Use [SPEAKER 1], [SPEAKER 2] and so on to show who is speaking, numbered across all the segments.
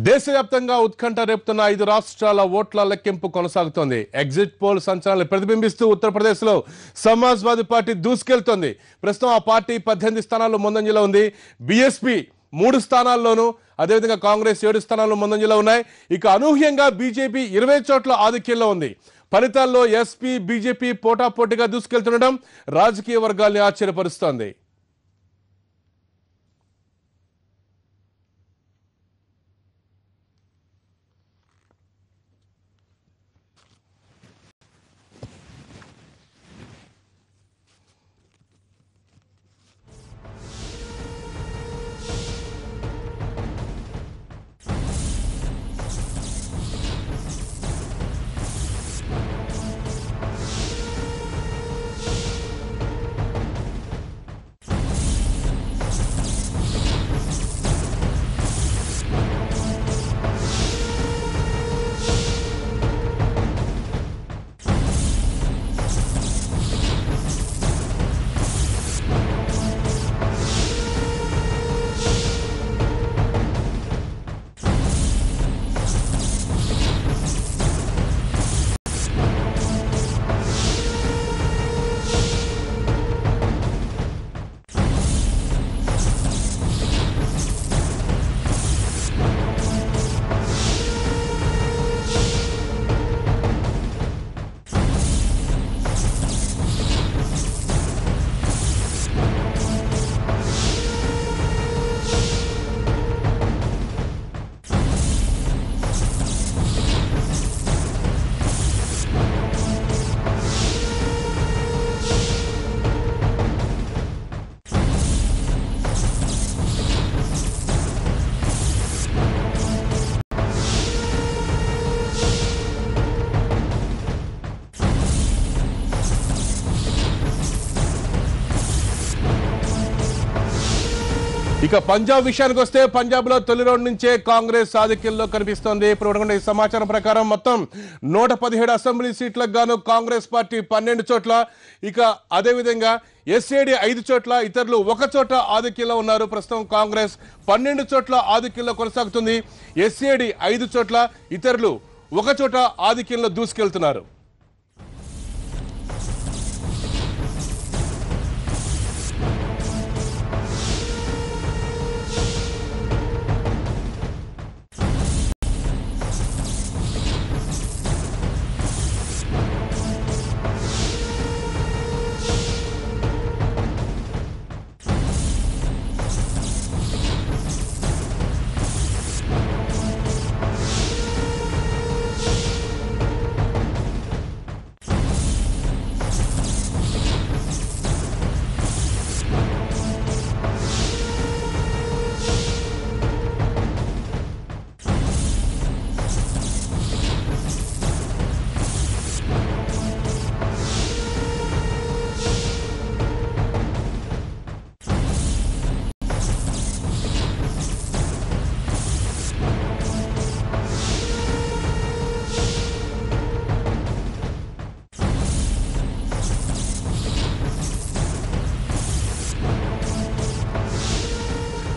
[SPEAKER 1] దేశవ్యాప్తంగా ఉత్కంఠ రేపుతున్న 5 రాష్ట్రాల ఓట్ల లెక్కింపు కొనసాగుతోంది. ఎగ్జిట్ పోల్ సంచలనాలు ప్రతిబింబిస్తూ ఉత్తరప్రదేశ్లో సమాజ్వాదీ పార్టీ దూసుకెళ్తోంది. ప్రస్తుతం ఆ పార్టీ 18 స్థానాల్లో ముందంజలో ఉంది. బీఎస్పీ 3 స్థానాల్లోనూ, అదేవిధంగా కాంగ్రెస్ 7 స్థానాల్లో ముందంజలో ఉన్నాయి. ఇక అనూహ్యంగా బీజేపీ 20 చోట్ల ఆధిక్యంలో ఉంది. ఫలితాల్లో ఎస్పీ బీజేపీ పోటాపోటీగా దూసుకెళ్తుండడం రాజకీయ వర్గాల్ని ఆశ్చర్యపరుస్తోంది. ఇక పంజాబ్ విషయానికి వస్తే పంజాబ్ లో తొలి రౌండ్ నుంచే కాంగ్రెస్ ఆధిక్యంలో కనిపిస్తోంది. ఇప్పుడు ఈ సమాచారం ప్రకారం మొత్తం 117 అసెంబ్లీ సీట్లకు గాను కాంగ్రెస్ పార్టీ 12 చోట్ల, ఇక అదేవిధంగా ఎస్ఏడి 5 చోట్ల, ఇతరులు 1 చోట ఆధిక్యంలో ఉన్నారు. ప్రస్తుతం కాంగ్రెస్ 12 చోట్ల ఆధిక్యంలో కొనసాగుతుంది. ఎస్ఏడి 5 చోట్ల, ఇతరులు 1 చోట ఆధిక్యంలో దూసుకెళ్తున్నారు.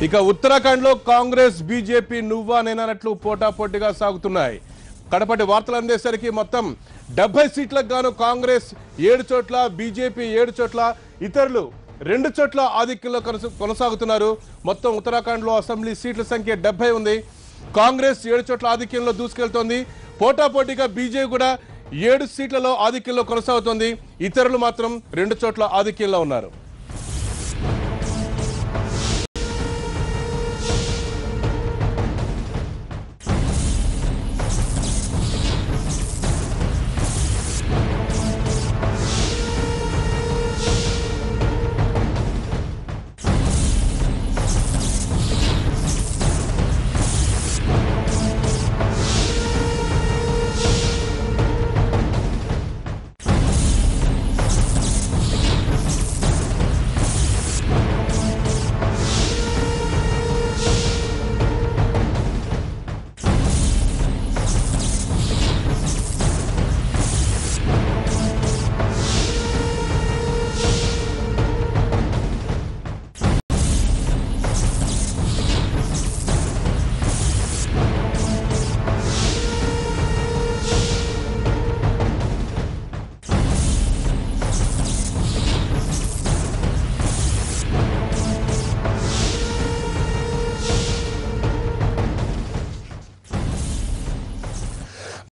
[SPEAKER 1] ఇక ఉత్తరాఖండ్ లో కాంగ్రెస్ బీజేపీ నువ్వా నేనన్నట్లు పోటాపోటీగా సాగుతున్నాయి. కడపటి వార్తలు అందేసరికి మొత్తం 70 సీట్లకు గాను కాంగ్రెస్ 7 చోట్ల, బీజేపీ 7 చోట్ల, ఇతరులు 2 చోట్ల ఆధిక్యంలో కొనసాగుతున్నారు. మొత్తం ఉత్తరాఖండ్ లో అసెంబ్లీ సీట్ల సంఖ్య 70 ఉంది. కాంగ్రెస్ 7 చోట్ల ఆధిక్యంలో దూసుకెళ్తోంది. పోటాపోటీగా బీజేపీ కూడా 7 సీట్లలో ఆధిక్యంలో కొనసాగుతోంది. ఇతరులు మాత్రం 2 చోట్ల ఆధిక్యంలో ఉన్నారు.